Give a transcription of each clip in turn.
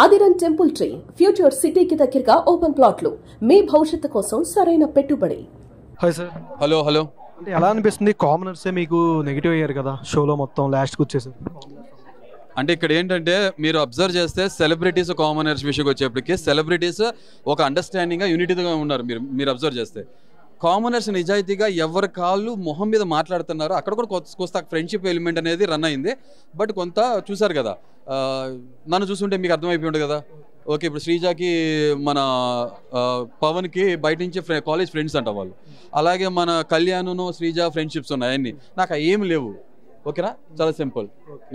ఆదిరన్ temple tree future సిటీకి దగ్గరగా open ప్లాట్లు మీ భవిష్యత్తు కోసం సరైన పెట్టుబడి. Hi sir. Hello hello. అంటే ఎలా అనిపిస్తుంది, కామనర్సే మీకు నెగిటివ్ అయ్యారు కదా షోలో మొత్తం లాస్ట్కి వచ్చేసారు? అంటే ఇక్కడ ఏంటంటే మీరు అబ్జర్వ్ చేస్తే సెలబ్రిటీస్ కామనర్స్ విషయంకి వచ్చేప్పటికి సెలబ్రిటీస్ ఒక అండర్స్టాండింగ్గా యూనిటీగా ఉన్నారు. మీరు అబ్జర్వ్ చేస్తే కామనర్స్ నిజాయితీగా ఎవరి కాళ్ళు మొహం మీద మాట్లాడుతున్నారు. అక్కడ కూడా కొంత ఫ్రెండ్షిప్ ఎలిమెంట్ అనేది రన్ అయింది. బట్ కొంత చూసారు కదా, నన్ను చూస్తుంటే మీకు అర్థమైపోయి ఉంటుంది కదా. ఓకే, ఇప్పుడు శ్రీజాకి మన పవన్కి బయట నుంచి కాలేజ్ ఫ్రెండ్స్ అంట వాళ్ళు. అలాగే మన కళ్యాణ్ను శ్రీజా ఫ్రెండ్షిప్స్ ఉన్నాయి. అన్నీ నాకు ఏమి లేవు. ఓకేనా, చాలా సింపుల్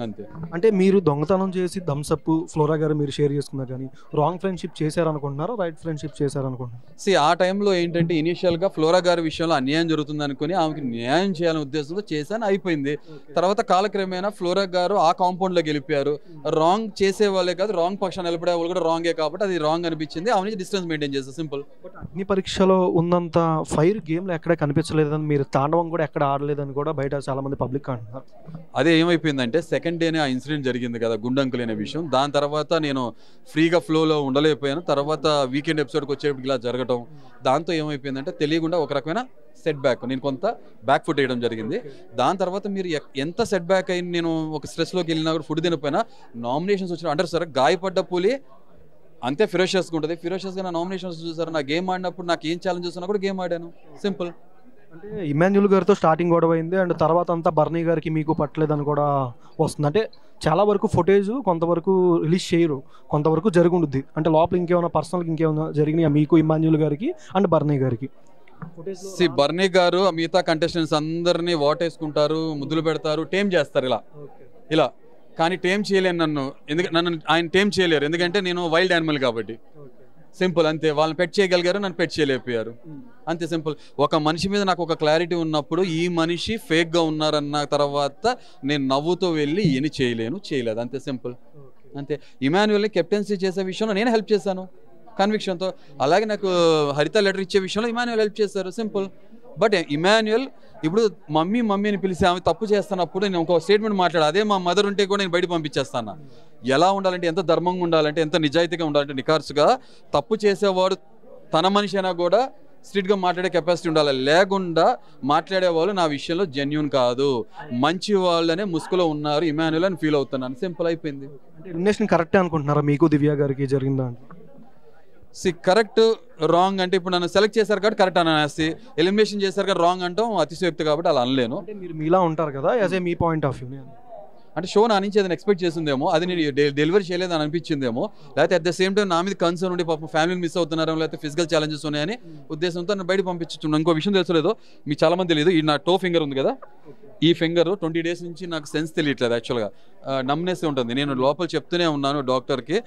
అంతే. అంటే మీరు దొంగతనం చేసి థమ్సప్ ఫ్లోరా గారు మీరు షేర్ చేసుకున్నారు, కానీ రాంగ్ ఫ్రెండ్షిప్ చేశారనుకుంటున్నారా, రైట్ ఫ్రెండ్షిప్ చేశారనుకుంటున్నారు? ఆ టైంలో ఏంటంటే ఇనీషియల్గా ఫ్లోరా గారి విషయంలో అన్యాయం జరుగుతుంది అనుకుని ఆమెకి న్యాయం చేయాలనే ఉద్దేశంతో చేశాను, అయిపోయింది. తర్వాత కాలక్రమేణా ఫ్లోరా గారు ఆ కాంపౌండ్లోకి వెళ్ళిపోయారు. రాంగ్ చేసే వాళ్ళే కాదు, రాంగ్ పక్షాన్ని నిలబడే వాళ్ళు కూడా రాంగే కాబట్టి అది రాంగ్ అనిపించింది. ఆమె నుంచి డిస్టెన్స్ మెయింటైన్ చేస్తారు, సింపుల్. బట్ అగ్ని పరీక్షలో ఉన్నంత ఫైర్ గేమ్లో ఎక్కడ కనిపించలేదని, మీరు తాండవం కూడా ఎక్కడ ఆడలేదని కూడా బయట చాలా మంది పబ్లిక్ అంటున్నారు. అదే ఏమైపోయిందంటే సెకండ్ డేనే ఆ ఇన్సిడెంట్ జరిగింది కదా, గుండంకులు అనే విషయం. దాని తర్వాత నేను ఫ్రీగా ఫ్లోలో ఉండలేకపోయాను. తర్వాత వీకెండ్ ఎపిసోడ్కి వచ్చేప్పటికి ఇలా జరగటం, దాంతో ఏమైపోయిందంటే తెలియకుండా ఒక రకమైన సెట్ బ్యాక్, నేను కొంత బ్యాక్ ఫుట్ వేయడం జరిగింది. దాని తర్వాత మీరు ఎంత సెట్ బ్యాక్ అయ్యి నేను ఒక స్ట్రెస్లోకి వెళ్ళినా కూడా ఫుడ్ తినకపోయినా నామినేషన్స్ వచ్చిన అంటారు సార్, గాయపడ్డ పులి అంతే ఫిరోషియస్గా ఉంటుంది. ఫిరోషియస్గా నా నామినేషన్స్ చూసారు. నా గేమ్ ఆడినప్పుడు నాకు ఏం ఛాలెంజ్ వస్తున్నా కూడా గేమ్ ఆడాను, సింపుల్. అంటే ఇమాన్యుల్ గారితో స్టార్టింగ్ గొడవ అయింది, అండ్ తర్వాత అంతా బర్నీ గారికి మీకు పట్టలేదని కూడా వస్తుంది. అంటే చాలా వరకు ఫుటేజ్ కొంతవరకు రిలీజ్ చేయరు, కొంతవరకు జరిగి ఉంటుంది. అంటే లోపల ఇంకేమైనా పర్సనల్గా ఇంకేమైనా జరిగినాయి మీకు, ఇమాన్యుల్ గారికి అండ్ బర్నీ గారికి? బర్నీ గారు మిగతా కంటెస్టెంట్స్ అందరినీ ఓటేసుకుంటారు, ముద్దులు పెడతారు, టేమ్ చేస్తారు ఇలా. కానీ టేమ్ చేయలేను నన్ను, ఎందుకంటే నన్ను ఆయన టేమ్ చేయలేరు, ఎందుకంటే నేను వైల్డ్ యానిమల్ కాబట్టి. సింపుల్ అంతే. వాళ్ళని పెట్ చేయగలిగారు, నన్ను పెట్ చేయలేకపోయారు, అంతే సింపుల్. ఒక మనిషి మీద నాకు ఒక క్లారిటీ ఉన్నప్పుడు ఈ మనిషి ఫేక్గా ఉన్నారన్న తర్వాత నేను నవ్వుతో వెళ్ళి ఏమి చేయలేదు, అంతే సింపుల్ అంతే. ఇమాన్యుల్ని కెప్టెన్సీ చేసే విషయంలో నేను హెల్ప్ చేశాను కన్విక్షన్తో. అలాగే నాకు హరిత లెటర్ ఇచ్చే విషయంలో ఇమాన్యుల్ హెల్ప్ చేశారు, సింపుల్. బట్ ఇమాన్యుల్ ఇప్పుడు మమ్మీ అని పిలిచి ఆమె తప్పు చేస్తున్నప్పుడు నేను ఒక స్టేట్మెంట్ మాట్లాడు, అదే మా మదర్ ఉంటే కూడా నేను బయట పంపించేస్తాను. ఎలా ఉండాలంటే, ఎంత ధర్మంగా ఉండాలంటే, ఎంత నిజాయితీగా ఉండాలంటే, నిఖార్సుగా తప్పు చేసేవాడు తన మనిషి అయినా కూడా స్ట్రిక్ట్గా మాట్లాడే కెపాసిటీ ఉండాలి. లేకుండా మాట్లాడేవాళ్ళు నా విషయంలో జెన్యూన్ కాదు, మంచి వాళ్ళనే ముసుగులో ఉన్నారు ఇమాన్యుల్ అని ఫీల్ అవుతున్నాను, సింపుల్ అయిపోయింది. అంటే ఎలిమినేషన్ కరెక్టే అనుకుంటున్నారా మీకు, దివ్య గారికి జరిగిందా? కరెక్ట్ రాంగ్ అంటే ఇప్పుడు నన్ను సెలెక్ట్ చేశారు కాబట్టి కరెక్ట్ అనేసి, ఎలిమినేషన్ చేశారు కాబట్టి రాంగ్ అంటాం అతిశయోక్తి కాబట్టి అలా అనలేను. అంటే మీరు మీలా ఉంటారు కదా, as a me point of view, అంటే షో నా నుంచి ఏదైనా ఎక్స్పెక్ట్ చేసిందేమో, అది నేను డెలివరీ చేయలేదు అని అనిపించిందేమో, లేకపోతే అట్ ద సేమ్ టైం నా మీద కన్సర్న్ ఉండి పాపం ఫ్యామిలీని మిస్ అవుతున్నారో, లేకపోతే ఫిజికల్ ఛాలెంజెస్ ఉన్నాయని ఉద్దేశంతో నన్ను బయట పంపించున్నాను. ఇంకో విషయం తెలుసలేదు, మీకు చాలా మంది తెలియదు, ఈ నా టో ఫింగర్ ఉంది కదా, ఈ ఫింగర్ 20 days నుంచి నాకు సెన్స్ తెలియట్లేదు. యాక్చువల్గా నమ్నెస్ ఉంటుంది. నేను లోపల చెప్తూనే ఉన్నాను డాక్టర్కి,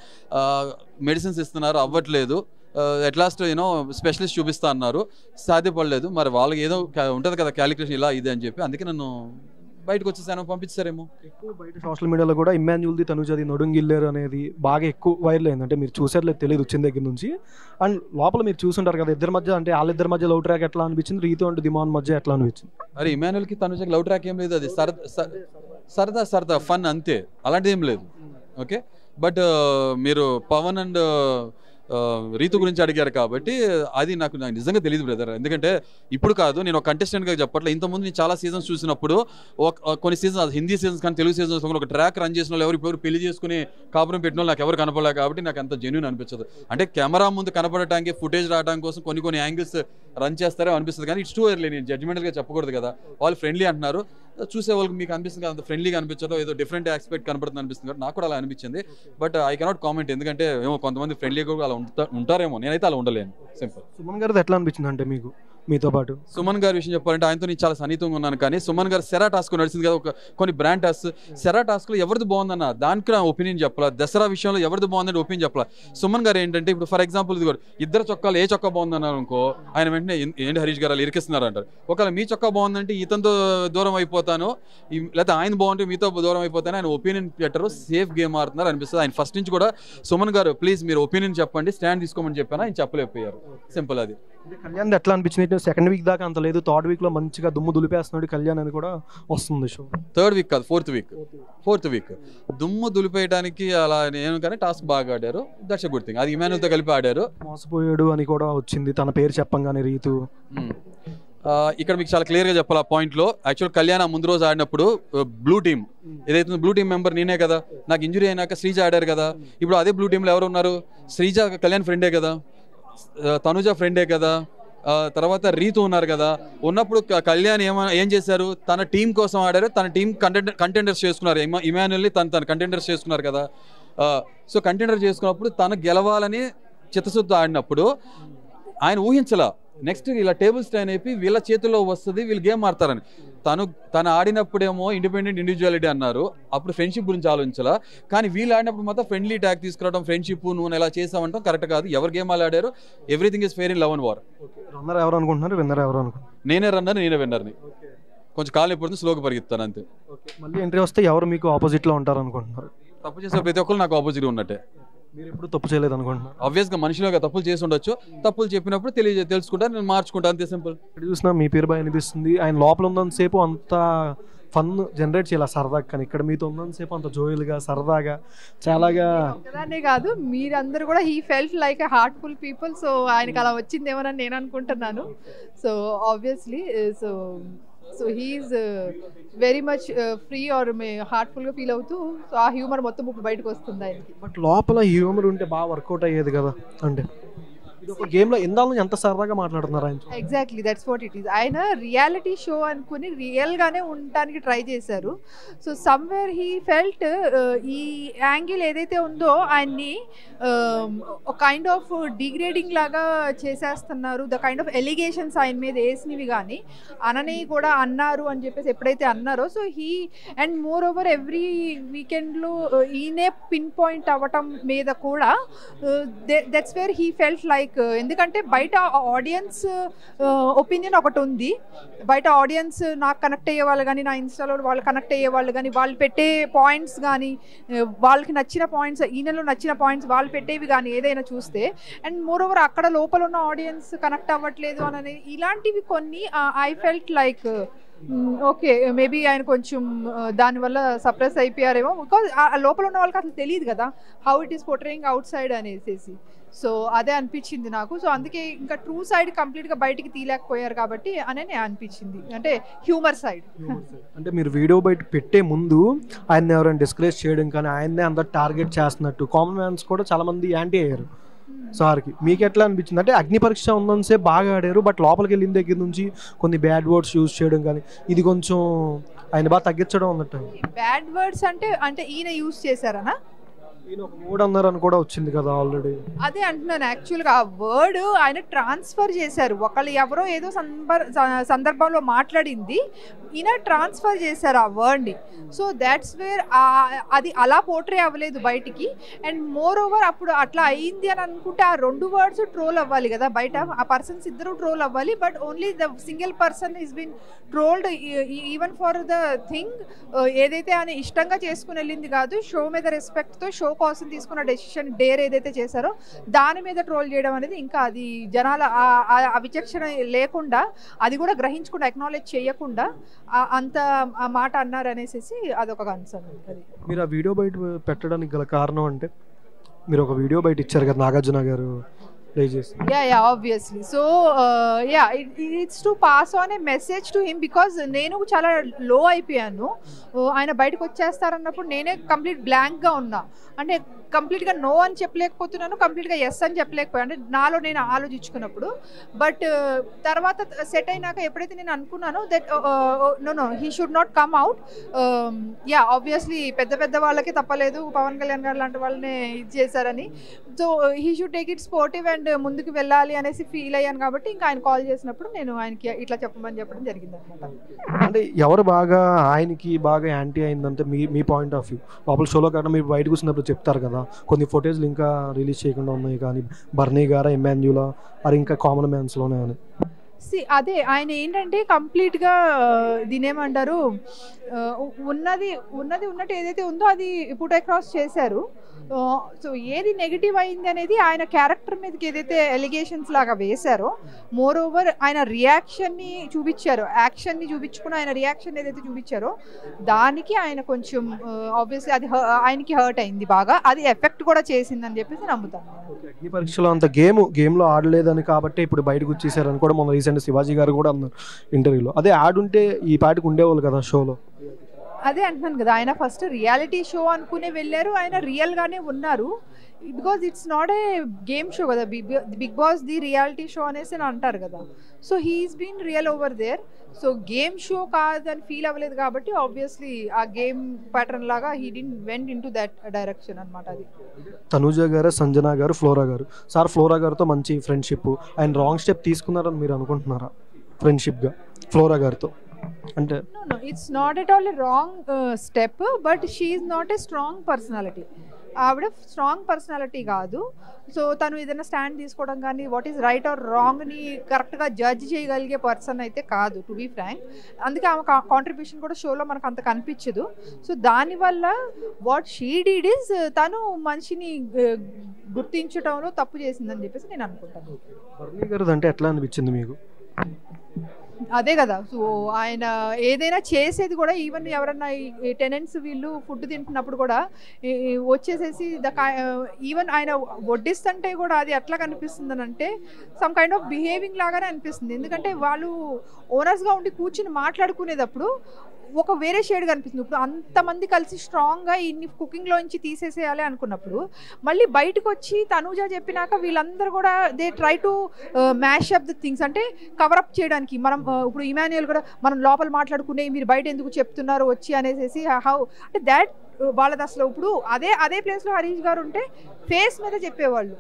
మెడిసిన్స్ ఇస్తున్నారు, అవ్వట్లేదు, ఎట్ లాస్ట్ స్పెషలిస్ట్ చూపిస్తా అన్నారు, సాధ్యపడలేదు. మరి వాళ్ళకి ఏదో ఉంటుంది కదా క్యాలిక్యులేషన్, ఇలా ఇది అని చెప్పి, అందుకే నన్ను బయటకు వచ్చేసాను, పంపించారేమో. ఎక్కువ బయట సోషల్ మీడియాలో కూడా ఇమాన్యుల్ది తనుజది నడుంగిల్లేరు అనేది బాగా ఎక్కువ వైరల్ అయింది. అంటే మీరు చూసారులేదు తెలియదు వచ్చిన దగ్గర నుంచి, అండ్ లోపల మీరు చూసుంటారు కదా ఇద్దరి మధ్య, అంటే వాళ్ళిద్దరి మధ్య లవ్ ట్రాక్ ఎట్లా అనిపించింది, రీతు అండ్ దిమాన్ మధ్య ఎట్లా అనిపించింది? అరే ఇమాన్యుల్కి తనుజకి లవ్ ట్రాక్ ఏం లేదు, అది సరదా ఫన్ అంతే, అలాంటిది ఏం లేదు. ఓకే, బట్ మీరు పవన్ అండ్ రీతు గురించి అడిగారు కాబట్టి అది నాకు నిజంగా తెలియదు బ్రదర్. ఎందుకంటే ఇప్పుడు కాదు, నేను ఒక కంటెస్టెంట్గా చెప్పట్లే, ఇంతకుముందు నేను చాలా సీజన్స్ చూసినప్పుడు కొన్ని సీజన్స్, హిందీ సీజన్స్ కానీ తెలుగు సీజన్స్ ఒక ట్రాక్ రన్ చేసిన వాళ్ళు ఎవరు పెళ్లి చేసుకుని కాపురం పెట్టిన వాళ్ళు నాకు ఎవరు కనపడలేదు కాబట్టి నాకు అంత జెన్యూన్ అనిపించదు. అంటే కెమెరా ముందు కనపడటానికి, ఫుటేజ్ రావడానికి కోసం కొన్ని యాంగిల్స్ రన్ చేస్తారో అనిపిస్తుంది, కానీ ఇట్స్ టూ ఎర్లీ. నేను జడ్జిమెంటల్గా చెప్పకూడదు కదా, వాళ్ళు ఫ్రెండ్లీ అంటున్నారు, చూసే వాళ్ళకి మీకు అనిపిస్తుంది కదా ఫ్రెండ్లీగా అనిపించదో, ఏదో డిఫరెంట్ ఆస్పెక్ట్ కనపడుతుంది అనిపిస్తుంది కాబట్టి నాకు కూడా అలా అనిపించింది. బట్ ఐ కెనాట్ కామెంట్, ఎందుకంటే ఏమో కొంతమంది ఫ్రెండ్లీగా కూడా అలా ఉంటారేమో, నేనైతే అలా ఉండలేను, సింపుల్. సుమన్ గారిది ఎట్లా అనిపించింది అంటే మీకు, మీతో పాటు? సుమన్ గారి విషయం చెప్పాలంటే ఆయనతో నేను చాలా సన్నిహితంగా ఉన్నాను, కానీ సుమన్ గారు సెరా టాస్క్ నడిచింది కదా, కొన్ని బ్రాండ్ టాస్క్, సెరా టాస్క్లో ఎవరిది బాగుందన్న దానికి నా ఒపీనియన్ చెప్పాలా, దసరా విషయంలో ఎవరిది బాగుందని ఒపీనియన్ చెప్పాలా. సుమన్ గారు ఏంటంటే ఇప్పుడు ఫర్ ఎగ్జాంపుల్ ఇది కూడా ఇద్దరు చొక్కాలు ఏ చొక్కా బాగుందన్నారు అనుకో, ఆయన వెంటనే ఏంటి హరీష్ గారు అలా ఇరికిస్తున్నారు అంటారు. ఒకవేళ మీ చొక్కా బాగుందంటే ఇతనితో దూరం అయిపోతాను, లేకపోతే ఆయన బాగుంటే మీతో దూరం అయిపోతాను, ఆయన ఒపీనియన్ పెట్టరు, సేఫ్ గేమ్ ఆడుతున్నారు అనిపిస్తుంది. ఆయన ఫస్ట్ నుంచి కూడా సుమన్ గారు ప్లీజ్ మీరు ఒపీనియన్ చెప్పండి, స్టాండ్ తీసుకోమని చెప్పాను, ఆయన చెప్పలేకపోయారు, సింపుల్ అది. కళ్యాణ్ ఎట్లా అనిపించింది? సెకండ్ వీక్ దాకా అంత లేదు, థర్డ్ వీక్ లో మంచిగా దుమ్ము దులిపేస్తున్నాడు కళ్యాణ్ అని కూడా వస్తుంది షో. థర్డ్ వీక్ కాదు, ఫోర్త్ వీక్ దుమ్ము దులిపేయడానికి అలా నేను కానీ టాస్క్ బాగా ఆడారు. That's a good thing. అది ఇమాన్యుల్తో కలిపి ఆడారు. మోసపోయాడు అని కూడా వచ్చింది తన పేరు చెప్పంగానే రీతు. ఇక్కడ మీకు చాలా క్లియర్గా చెప్పాలి ఆ పాయింట్లో. యాక్చువల్ కళ్యాణ్ ముందు రోజు ఆడినప్పుడు బ్లూ టీమ్ ఏదైతే బ్లూ టీమ్ మెంబర్ నేనే కదా, నాకు ఇంజురీ అయినాక శ్రీజ ఆడారు కదా. ఇప్పుడు అదే బ్లూ టీంలో ఎవరు ఉన్నారు? శ్రీజ కళ్యాణ్ ఫ్రెండే కదా, తనుజ ఫ్రెండే కదా, తర్వాత రీతు ఉన్నారు కదా. ఉన్నప్పుడు కళ్యాణ్ ఏం చేశారు? తన టీం కోసం ఆడారు, తన టీం కంటెండర్స్ చేసుకున్నారు. ఇమాన్యుల్ని తన కంటెండర్స్ చేసుకున్నారు కదా. సో కంటెండర్ చేసుకున్నప్పుడు తను గెలవాలని చిత్తశుద్ధి ఆడినప్పుడు ఆయన ఊహించలా నెక్స్ట్ ఇలా టేబుల్ స్టాండ్ అయిపోయి వీళ్ళ చేతుల్లో వస్తుంది, వీళ్ళు గేమ్ ఆడతారని. తను ఆడినప్పుడేమో ఇండిపెండెంట్ ఇండివిజువాలిటీ అన్నారు, అప్పుడు ఫ్రెండ్షిప్ గురించి ఆలోచించాలా. కానీ వీళ్ళు ఆడినప్పుడు మాత్రం ఫ్రెండ్లీ ట్యాక్ తీసుకురావడం, ఫ్రెండ్షిప్ నువ్వు ఎలా చేసామంటాం కరెక్ట్ కాదు. ఎవరు గేమ్ వాళ్ళు ఆడారు, everything is fair in love and war. Runner ఎవరు అనుకుంటున్నారు, విన్నర్ ఎవరు అనుకుంటున్నారు? నేనే రన్నర్, నేనే విన్నర్ని. కొంచెం కాలు ఎప్పుడు స్లోగా పరిగెత్తాను అంతే. మళ్ళీ ఎంట్రీ వస్తే ఎవరు మీకు ఆపోజిట్లో ఉంటారు అనుకుంటున్నారు? తప్పు చేసే ప్రతి ఒక్కరు నాకు ఆపోజిట్గా ఉన్నట్టే. మీరు ఎప్పుడు తప్పు చేయలేదు అనుకుంటున్నారు? ఆబ్వియస్గా మనిషిలోగా తప్పులు చేసి ఉండొచ్చు, తప్పులు చెప్పినప్పుడు తెలుసుకుంటా, నేను మార్చుకుంటా, అంతే సింపుల్. చూసినా మీ పేరు బాగా అనిపిస్తుంది. ఆయన లోపల ఉన్నంతసేపు అంత ఫన్ జనరేట్ చేయాలి సరదాగా, కానీ ఇక్కడ మీతో ఉన్నంతసేపు అంత జోయల్గా సరదాగా చాలాగా. అదే కాదు, మీరందరూ కూడా he felt like a heartful people. So ఆయనకు అలా వచ్చిందేమోనని నేను అనుకుంటున్నాను. So obviously so he is very much free or హార్ట్ఫుల్గా ఫీల్ అవుతూ సో ఆ హ్యూమర్ మొత్తం ఇప్పుడు బయటకు వస్తుంది ఆయనకి. బట్ లోపల హ్యూమర్ ఉంటే బాగా వర్కౌట్ అయ్యేది కదా. అంటే ఇది ఒక గేమ్లో ఎందాలను ఎంత సరదాగా మాట్లాడుతున్నారు ఆయన. Exactly that's what it is. ఆయన రియాలిటీ షో అనుకుని రియల్గానే ఉండటానికి ట్రై చేశారు. సో సమ్వేర్ హీ ఫెల్ట్ ఈ యాంగిల్ ఏదైతే ఉందో ఆయన్ని కైండ్ ఆఫ్ డిగ్రేడింగ్ లాగా చేసేస్తున్నారు. ద కైండ్ ఆఫ్ ఎలిగేషన్స్ ఆయన మీద వేసినవి కానీ అనని కూడా అన్నారు అని చెప్పేసి ఎప్పుడైతే అన్నారో, so he and moreover every వీకెండ్లో ఈయనే పిన్ పాయింట్ అవ్వటం మీద కూడా that's where he felt like. ఎందుకంటే బయట ఆడియన్స్ ఒపీనియన్ ఒకటి ఉంది, బయట ఆడియన్స్ నాకు కనెక్ట్ అయ్యే వాళ్ళు కానీ, నా ఇన్స్టాలో వాళ్ళు కనెక్ట్ అయ్యే వాళ్ళు కానీ, వాళ్ళు పెట్టే పాయింట్స్ కానీ, వాళ్ళకి నచ్చిన పాయింట్స్, ఈయనలో నచ్చిన పాయింట్స్ వాళ్ళు పెట్టేవి కానీ ఏదైనా చూస్తే, అండ్ మోర్ ఓవర్ అక్కడ లోపల ఉన్న ఆడియన్స్ కనెక్ట్ అవ్వట్లేదు అని ఇలాంటివి కొన్ని I felt like okay maybe ఆయన కొంచెం దానివల్ల సప్రెస్ అయిపోయారేమో. బికాజ్ లోపల ఉన్న వాళ్ళకి అసలు తెలియదు కదా how it is portraying out side అనేసి. సో అదే అనిపించింది నాకు. సో అందుకే ఇంకా ట్రూ సైడ్ కంప్లీట్గా బయటికి తీయలేకపోయారు కాబట్టి అనే అనిపించింది, అంటే హ్యూమర్ సైడ్. అంటే మీరు వీడియో బయట పెట్టే ముందు ఆయన ఎవరైనా డిస్కరేజ్ చేయడం కానీ ఆయన్నే అందరు టార్గెట్ చేస్తున్నట్టు కామన్ మ్యాన్స్ కూడా చాలా మంది యాంటీ అయ్యారు సార్కి. మీకు ఎట్లా అనిపించింది? అంటే అగ్ని పరీక్ష ఉందనిసే బాగా ఆడారు, బట్ లోపలికి వెళ్ళిన దగ్గర నుంచి కొన్ని బ్యాడ్ వర్డ్స్ యూజ్ చేయడం కానీ ఇది కొంచెం ఆయన బాగా తగ్గించడం అన్నట్టు. బ్యాడ్ వర్డ్స్ అంటే ఈయన యూజ్ చేశారనా? ఈయన ఒక వర్డ్ అన్నారని కూడా వచ్చింది కదా ఆల్రెడీ. అదే అంటున్నాను, యాక్చువల్గా ఆ వర్డ్ ఆయన ట్రాన్స్ఫర్ చేశారు. ఒకళ్ళు ఎవరో ఏదో సందర్భంలో మాట్లాడింది ఈయన ట్రాన్స్ఫర్ చేశారు ఆ వర్డ్ని. సో దాట్స్ వేర్ అది అలా పోర్ట్రే అవ్వలేదు బయటికి. అండ్ మోర్ ఓవర్ అప్పుడు అట్లా అయింది అని అనుకుంటే ఆ రెండు వర్డ్స్ ట్రోల్ అవ్వాలి కదా బయట, ఆ పర్సన్స్ ఇద్దరు ట్రోల్ అవ్వాలి. But only the single person is been trolled even for the thing ఏదైతే ఆయన ఇష్టంగా చేసుకుని వెళ్ళింది కాదు, షో మీద రెస్పెక్ట్తో షో కోసం తీసుకున్న డెసిషన్ డేర్ ఏదైతే చేశారో దాని మీద ట్రోల్ చేయడం అనేది ఇంకా అది జనాల ఆ విచక్షణ లేకుండా, అది కూడా గ్రహించకుండా, అక్నాలెడ్జ్ చేయకుండా అంత ఆ మాట అన్నారు అనేసి అదొక కన్సర్న్. అది మీరు ఆ వీడియో బయట పెట్టడానికి గల కారణం అంటే మీరు ఒక వీడియో బయట ఇచ్చారు కదా నాగార్జున గారు ప్లే చేసి. Yeah obviously. So yeah it's to pass on a message to him, because నేను చాలా లో అయిపోయాను. ఆయన బయటకు వచ్చేస్తారన్నప్పుడు నేనే కంప్లీట్ బ్లాంక్గా ఉన్నా. అంటే కంప్లీట్గా నో అని చెప్పలేకపోతున్నాను, కంప్లీట్గా ఎస్ అని చెప్పలేకపోయాను, అంటే నాలో నేను ఆలోచించుకున్నప్పుడు. బట్ తర్వాత సెట్ అయినాక ఎప్పుడైతే నేను అనుకున్నానో that no he should not come out. Yeah obviously పెద్ద వాళ్ళకి తప్పలేదు, పవన్ కళ్యాణ్ గారు లాంటి వాళ్ళనే ఇది చేశారని. So he should take it sportive and ముందుకు వెళ్ళాలి అనేసి ఫీల్ అయ్యాను. కాబట్టి ఇంకా ఆయన కాల్ చేసినప్పుడు నేను ఆయనకి ఇట్లా చెప్పమని చెప్పడం జరిగింది అనమాట. అంటే ఎవరు బాగా ఆయనకి బాగా యాంటీ అయిందంటే మీ పాయింట్ ఆఫ్ వ్యూ లోపల షోలో కాకుండా మీరు బయట కూర్చున్నప్పుడు చెప్తారు కదా కొన్ని ఫొటేజ్లు ఇంకా రిలీజ్ చేయకుండా ఉన్నాయి కానీ బర్నీ గారా, ఇమాన్యులా, అది ఇంకా కామన్ మ్యాన్స్లోనే అని. అదే ఆయన ఏంటంటే కంప్లీట్గా దీని ఏమంటారు ఉన్నది ఉన్నట్టు ఏదైతే ఉందో అది పుట్ అక్రాస్ చేశారు. సో ఏది నెగిటివ్ అయింది అనేది ఆయన క్యారెక్టర్ మీదకి ఏదైతే ఎలిగేషన్స్ లాగా వేశారో, మోర్ ఓవర్ ఆయన రియాక్షన్ని చూపించారో, యాక్షన్ని చూపించుకుని ఆయన రియాక్షన్ ఏదైతే చూపించారో దానికి ఆయన కొంచెం ఆబ్వియస్లీ అది ఆయనకి హర్ట్ అయింది బాగా, అది ఎఫెక్ట్ కూడా చేసిందని చెప్పేసి నమ్ముతాను. అగ్ని పరీక్షలో అంత గేమ్లో ఆడలేదని కాబట్టి ఇప్పుడు బయటకు వచ్చేసారని కూడా మొన్న రీసెంట్ శివాజీ గారు కూడా అన్నారు ఇంటర్వ్యూలో. అదే ఆడుంటే ఈ పాటికి ఉండేవాళ్ళు కదా షోలో. అదే అంటున్నాను కదా, ఆయన ఫస్ట్ రియాలిటీ షో అనుకునే వెళ్ళారు, ఆయన రియల్గానే ఉన్నారు. Because it's not a game show కదా, Bigg Boss the reality show అనేసి అంటారు కదా. So he is been real over there. So game show కాదని ఫీల్ అవ్వలేదు కాబట్టి ఆబ్వియస్లీ ఆ గేమ్ ప్యాటర్న్ లాగా he did went in to that direction అనమాట. అది తనూజ గారు, సంజన గారు, ఫ్లోరా గారు. సార్ ఫ్లోరా గారితో మంచి ఫ్రెండ్షిప్, ఆయన రాంగ్ స్టెప్ తీసుకున్నారని మీరు అనుకుంటున్నారా ఫ్రెండ్షిప్గా ఫ్లోరా గారితో? అంటే no, it's not at all a wrong step, but she is not a strong personality. ఆవిడ స్ట్రాంగ్ పర్సనాలిటీ కాదు. సో తను ఏదైనా స్టాండ్ తీసుకోవడం కానీ వాట్ ఈస్ రైట్ ఆర్ రాంగ్ని కరెక్ట్గా జడ్జ్ చేయగలిగే పర్సన్ అయితే కాదు, టు బీ ఫ్రాంక్. అందుకే ఆమె కాంట్రిబ్యూషన్ కూడా షోలో మనకు అంత కనిపించదు. సో దానివల్ల వాట్ షీ డిడ్ ఇస్ తను మనిషిని గుర్తించడంలో తప్పు చేసిందని చెప్పేసి నేను అనుకుంటాను. బర్నీ గారు అంటే ఎట్లా అనిపించింది మీకు? అదే కదా, సో ఆయన ఏదైనా చేసేది కూడా ఈవెన్ ఎవరన్నా టెనెంట్స్ వీళ్ళు ఫుడ్ తింటున్నప్పుడు కూడా వచ్చేసేసి ఈవెన్ ఆయన వడ్డిస్తుంటే కూడా అది ఎట్లా కనిపిస్తుంది అని అంటే సమ్ కైండ్ ఆఫ్ బిహేవింగ్ లాగానే అనిపిస్తుంది. ఎందుకంటే వాళ్ళు ఓనర్స్గా ఉండి కూర్చుని మాట్లాడుకునేటప్పుడు ఒక వేరే షేడ్ కనిపిస్తుంది. ఇప్పుడు అంతమంది కలిసి స్ట్రాంగ్గా ఇన్ని కుకింగ్లోంచి తీసేసేయాలి అనుకున్నప్పుడు మళ్ళీ బయటకు వచ్చి తనూజ చెప్పినాక వీళ్ళందరూ కూడా they try to mash up the things, అంటే కవరప్ చేయడానికి. మనం ఇప్పుడు ఇమాన్యుయల్ కూడా మనం లోపల మాట్లాడుకునే మీరు బయట ఎందుకు చెప్తున్నారు వచ్చి అనేసి హౌ అంటే దాట్ వాళ్ళది అసలు. ఇప్పుడు అదే ప్లేస్లో హరీష్ గారు ఉంటే ఫేస్ మీద చెప్పేవాళ్ళు,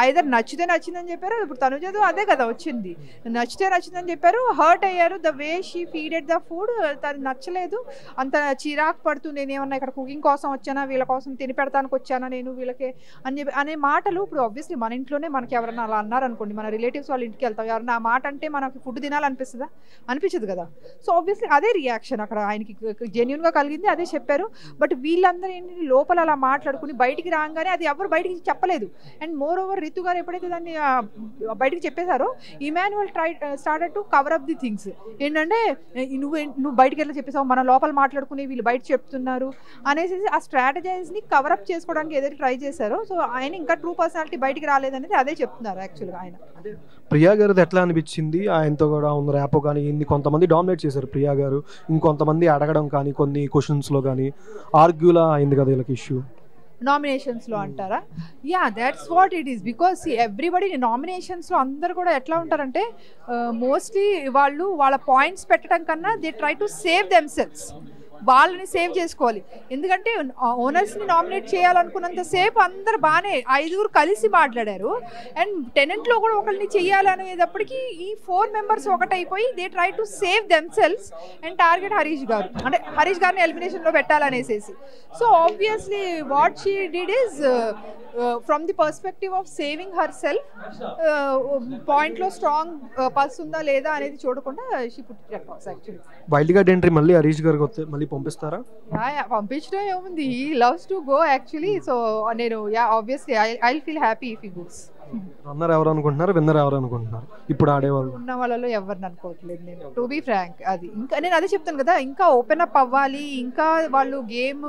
ఐదర్ నచ్చితే నచ్చిందని చెప్పారు. ఇప్పుడు తనుజతో అదే కదా వచ్చింది, నచ్చితే నచ్చిందని చెప్పారు, హర్ట్ అయ్యారు. The way she feeded the food తను నచ్చలేదు, అంత చిరాకు పడుతూ నేనేమన్నా ఇక్కడ కుకింగ్ కోసం వచ్చానా, వీళ్ళ కోసం తిని పెడతానికి వచ్చానా నేను వీళ్ళకి అని చెప్పి అనే మాటలు. ఇప్పుడు ఆబ్వియస్లీ మన ఇంట్లోనే మనకి ఎవరన్నా అలా అన్నారనుకోండి, మన రిలేటివ్స్ వాళ్ళ ఇంటికి వెళ్తాం, ఎవరన్నా ఆ మాట అంటే మనకి ఫుడ్ తినాలనిపిస్తుందా? అనిపించదు కదా. సో ఆబ్వియస్లీ అదే రియాక్షన్ అక్కడ ఆయనకి జెన్యున్గా కలిగింది, అదే చెప్పారు. బట్ వీళ్ళందరూ ఏంటి లోపల అలా మాట్లాడుకుని బయటికి రాగానే అది ఎవరు బయటికి చెప్పలేదు. అండ్ మోర్ ఓవర్ రితు గారు ఎప్పుడైతే దాన్ని బయటకు చెప్పేశారో Emmanuel started to cover up the things. ఏంటంటే నువ్వు బయటకి వెళ్ళి చెప్పేసావు, మన లోపల మాట్లాడుకుని వీళ్ళు బయట చెప్తున్నారు అనేసి ఆ స్ట్రాటజైజ్ని కవరప్ చేసుకోవడానికి ఏదైతే ట్రై చేశారో, సో ఆయన ఇంకా ట్రూ పర్సనాలిటీ బయటికి రాలేదనేది అదే చెప్తున్నారు యాక్చువల్గా ఆయన. ప్రియా గారిది ఎట్లా అనిపించింది? ఆయనతో కూడా ఉన్న ర్యాపో కానీ ఇన్ని కొంతమంది డామినేట్ చేశారు ప్రియా గారు, ఇంకొంతమంది అడగడం కానీ కొన్ని క్వశ్చన్స్లో కానీ ఆర్గ్యూలా అయింది కదా వీళ్ళకి ఇష్యూ నామినేషన్స్లో అంటారా? Yeah, that's what it is. Because everybody నామినేషన్స్లో అందరు కూడా ఎట్లా ఉంటారంటే మోస్ట్లీ వాళ్ళు వాళ్ళ పాయింట్స్ పెట్టడం కన్నా they try to save themselves, వాళ్ళని సేవ్ చేసుకోవాలి. ఎందుకంటే ఓనర్స్ని నామినేట్ చేయాలనుకున్నంతసేపు అందరు బాగానే 5 కలిసి మాట్లాడారు. అండ్ టెనెంట్లో కూడా ఒకరిని చెయ్యాలనేటప్పటికీ ఈ 4 మెంబర్స్ ఒకటైపోయి they try to save themselves and target Harish garu, అంటే హరీష్ గారిని ఎలిమినేషన్లో పెట్టాలనేసేసి. So obviously what she did is from the perspective of saving her self, పాయింట్లో స్ట్రాంగ్ పల్స్ ఉందా లేదా అనేది చూడకుండా she put it across. Actually wild card entry మళ్ళీ హరీష్ గారికి వస్తే మళ్ళీ పంపిస్తారా? పంపించడం ఏముంది, he loves to go actually. So నేను obviously I feel happy if he goes. Runner ఎవరు అనుకుంటున్నారు, విన్నర్ ఎవరు అనుకుంటున్నారు? ఇప్పుడు ఆడేవాళ్ళు ఉన్న వాళ్ళలో ఎవరిని అనుకోవట్లేదు నేను, టు బీ ఫ్రాంక్. అది ఇంకా నేను అదే చెప్తాను కదా, ఇంకా ఓపెన్ అప్ అవ్వాలి, ఇంకా వాళ్ళు గేమ్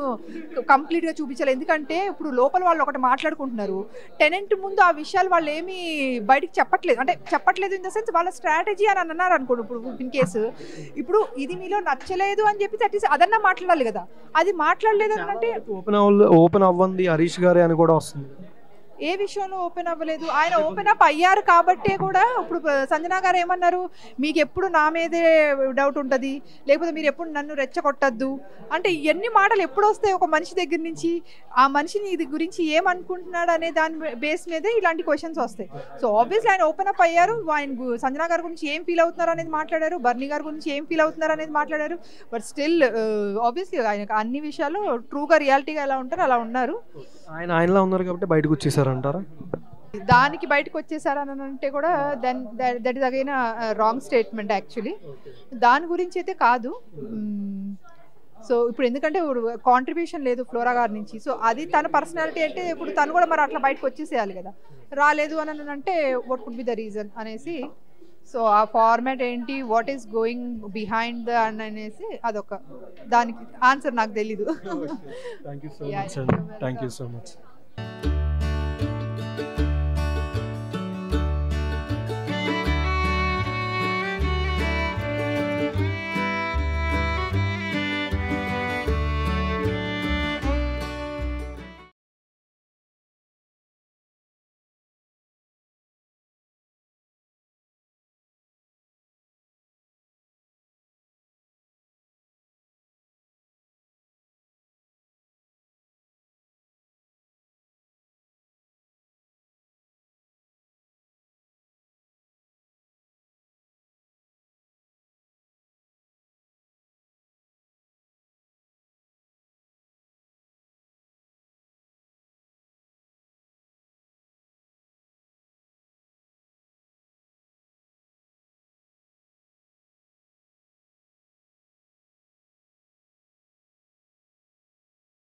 కంప్లీట్గా చూపించాలి. ఎందుకంటే ఇప్పుడు లోపల వాళ్ళు ఒకటి మాట్లాడుకుంటున్నారు, టెనెంట్ ముందు ఆ విషయాలు వాళ్ళు ఏమీ బయటికి చెప్పట్లేదు. అంటే చెప్పట్లేదు ఇన్ ద సెన్స్ వాళ్ళ స్ట్రాటజీ అని అన్నారు అనుకోండి. ఇప్పుడు ఇన్ కేసు ఇప్పుడు ఇది మీలో నచ్చలేదు అని చెప్పి అట్లీస్ట్ అదన్నా మాట్లాడాలి కదా, అది మాట్లాడలేదు అంటే ఓపెన్ అవ్వండి హరీష్ గారే అని కూడా వస్తుంది. ఏ విషయంలో ఓపెన్ అవ్వలేదు, ఆయన ఓపెన్ అప్ అయ్యారు కాబట్టే కూడా. ఇప్పుడు సంజన గారు ఏమన్నారు, మీకు ఎప్పుడు నా మీదే డౌట్ ఉంటుంది, లేకపోతే మీరు ఎప్పుడు నన్ను రెచ్చగొట్టద్దు అంటే ఎన్ని మాటలు ఎప్పుడు వస్తాయి ఒక మనిషి దగ్గర నుంచి, ఆ మనిషిని ఇది గురించి ఏమనుకుంటున్నాడు అనే దాని బేస్ మీదే ఇలాంటి క్వశ్చన్స్ వస్తాయి. సో ఆబ్వియస్లీ ఆయన ఓపెన్ అప్ అయ్యారు, ఆయన సంజన గారి గురించి ఏం ఫీల్ అవుతున్నారు అనేది మాట్లాడారు, బర్నీ గారి గురించి ఏం ఫీల్ అవుతున్నారు అనేది మాట్లాడారు. బట్ స్టిల్ ఆబ్వియస్లీ ఆయన అన్ని విషయాల్లో ట్రూగా రియాలిటీగా ఎలా ఉంటారో అలా ఉన్నారు. ఆయనలా ఉన్నారు కాబట్టి బయటకు వచ్చేసారంటారా? దానికి బయటకు వచ్చేసారని అంటే కూడా then that is again wrong statement actually. దాని గురించి అయితే కాదు. సో ఇప్పుడు ఎందుకంటే ఇప్పుడు కాంట్రిబ్యూషన్ లేదు ఫ్లోరా గారి నుంచి, సో అది తన పర్సనాలిటీ అంటే ఇప్పుడు తను కూడా మరి అట్లా బయటకు వచ్చేసేయాలి కదా. రాలేదు అని అంటే what could be the reason అనేసి, సో ఆ ఫార్మాట్ ఏంటి, what is going behind the అనేసి అదొక దానికి ఆన్సర్ నాకు తెలీదు. Thank you so much.